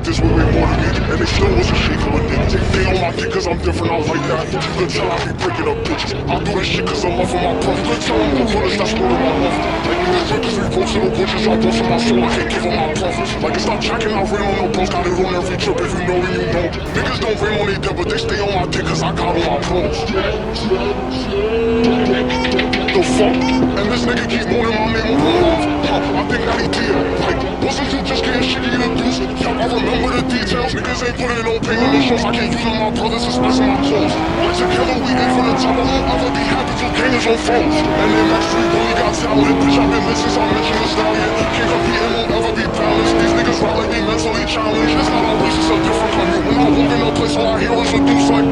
This way way more than me, and they still wasn't shaking with it. They don't like it cause I'm different, I like that. You could tell I be breaking up bitches. I do that shit cause I'm love for my brother. You could tell I'm the realest, that's more than my love. Like niggas drink cause we posted on bitches, I bustin' my soul, I can't give them my profits. Like it's not jacking, I rain on no bros, got it on every trip if you know and you know. Niggas don't rain on they dead, but they stay on my dick cause I got on my pros. The fuck? And this nigga keep moaning my name on the walls. I think that he did. Like, wasn't you just getting shit in the deuce? Yup, I remember the details. Niggas ain't putting no pain in the shows. I can't use on my brothers, especially my clothes. Like together we aim for the top. I won't ever be happy till gangers on foes. And then next week really got talented. Bitch, I've been lit since I mentioned the stallion. Can't compete and won't ever be balanced. These niggas rap like they mentally challenged. It's not always just a different country. When I walk in a place, all I hear is a deuce like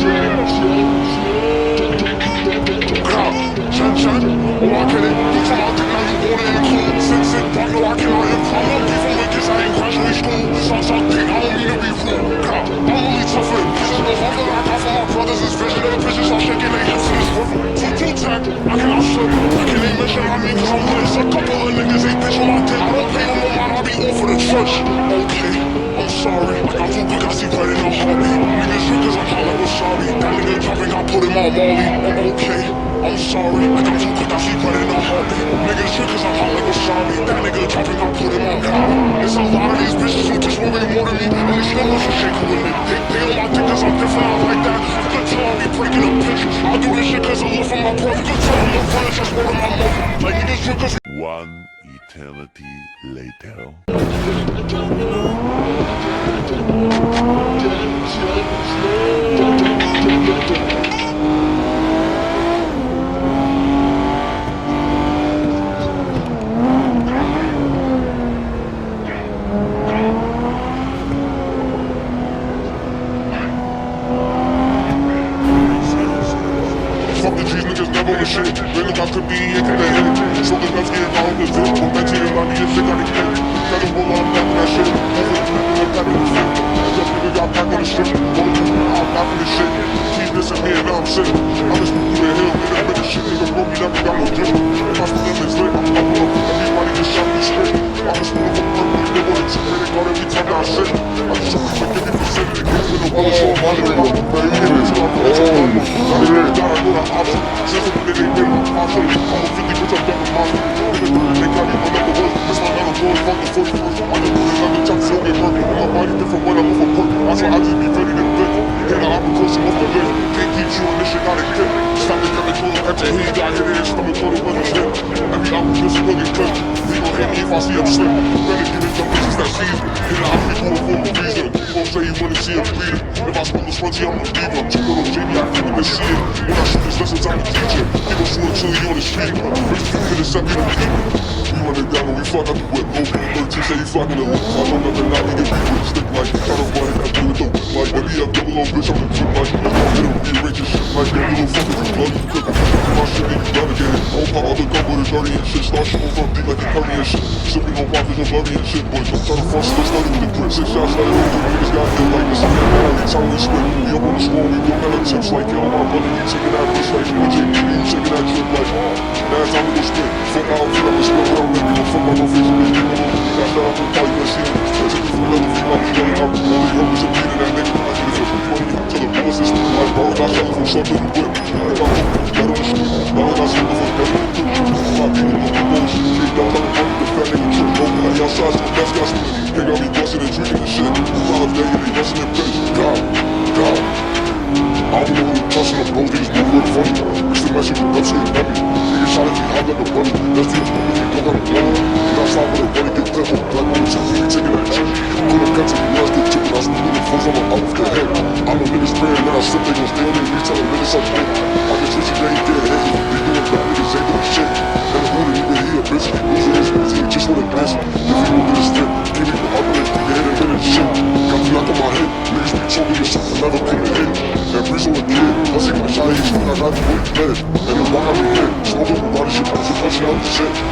Chan, oh I get it. You come out there now you wanna include. Sit back, no I cannot improve. No beef on with kids, I ain't graduate school. Talk big, I don't mean to be rude. I'm only tough for it. This is the love that I got for my brothers. This vision of the bitches are shaking their hips in this river. Two tag, I cannot slip. I can't even mention my name cause I'm lit. A couple of niggas ain't bitch on my dick. I don't pay no more mind, I be all for the church. Okay, I'm sorry. Like I'm too quick, I see right in a heartbeat. Niggas drink cause I'm hot like wasabi. That nigga dropping, I put him on Molly. I'm okay, I'm sorry. Like I'm too quick, I see right in a heartbeat. Niggas drink cause I'm hot like wasabi. That nigga dropping, I put him on God. It's a lot of these bitches who just want way more than me. And they still wasn't shaking with it. They on my dick cause I'm different, I like that. You could tell I be breaking up pictures. I do this shit cause I love for my brother. You could tell I'm the funnest, just more than my mother. Like niggas drink cause One eternity later. Fuck the G's, niggas never on the shit. Really got to be in the head. So the left getting out of the zip. From 19 and 90 and shit got it dead. Gotta roll on back that shit. Over the flip and the back of the flip. Just nigga got back on the strip. Roll the I'm back on this shit. Keep this in me and now I'm sick. I'm just moving through the hill. Niggas with the shit. Niggas broke me, never got no drip. If I split them, it's lit. I'm up. Everybody just shot me straight. I'm just moving from purple. They want to tip me. They got every time that I sit. I just hope they forgive me for sitting. They get with the weather, so I'm under it. Since when they bring my sponsor, I'm a 50 bitch, I'm done with my niggas know that they got me my number one. This my number one, fuck the 41st. I just do this other time, so get hurt. And my body different when I'm off a perk. That's why I just be ready to fit. Get an application off the list. Can't keep chewing this shit, gotta kick. Stop the gun and pull him after he got hit in his stomach, thought it wasn't shit. Every album just really good. He gon' hate me if I see him slip. Better give it some bitches that season. Hit an outfit for a reason. He gon' say he wanna see him bleeding. If I spoke to Spongy, I'm a diva. Too little JD, I think they see it. When I shoot his lessons, I'm a teacher. He gon' shoot until he on the street. Rich people in the set, we don't keep it. We run it down when we fuck out the whip. Low people 13 say he flocking the lip. I know nothing, now he get beat with a stick like. Try to run it, that do it though. Like, baby, I'm double low, bitch, I'm a trip like. Get him, be rich and shit like that. Little fuckers, you bloody quick. My shit, you gotta get it. Don't pop out the gun with a dirty and shit. Start shooting from deep like a curry and shit. Sipping on rockets, I'm bloody and shit, boys. I'm trying to fuck, still starting with the grip. 6 shots like over, niggas got hit like this. Every time we split, we up on the swarm, we go down the tips like, yo, my brother, you taking that bitch like, you taking that trip like, now it's time to go split. Fuck out, feel like a split, but I'm living, fuck my face, I'm living, we got shot out from party, let's see him. Let's take it from another feet, like, yo, I'm only hope is a beat of that nigga, I get it for free money, till the boss is split, like, bro, I shot from short to the whip. If I hope, get on the street, now I got something for that. My people look at those, kick down like a punk, the fat nigga trip, bro, like, y'all shots, the best got split. They got me busting and drinking and shit, all day, and they busting and bitch, God. I don't know who the trust in the bros, they just move real funny. Used to mess with the nuts, get dummy. Niggas shot at you hot like a bunny. That's the instrument, you don't gotta blow. You got slide with a bunny, get pepper. Black on the tip, you taking that chip. Pull up guns and you lost the chip, and I split with the foes, I'm out of the head. I know niggas spraying, then I slip, they gon' stay on their knees, tell them niggas I'm dead. I just wish they ain't get hit. They doing bad, niggas ain't doing shit. And the wounded nigga, he a bitch. Losing his friends, he just wanna dance. If he gon' get a strip, give me the uplift, he hit him in the shit. Got the knock on my head, niggas be choking your shit, I never been a hit. That breeze on the kid, I see my shot, he's when I got the way dead. And the walk out the head, smoking a lot of shit, shit.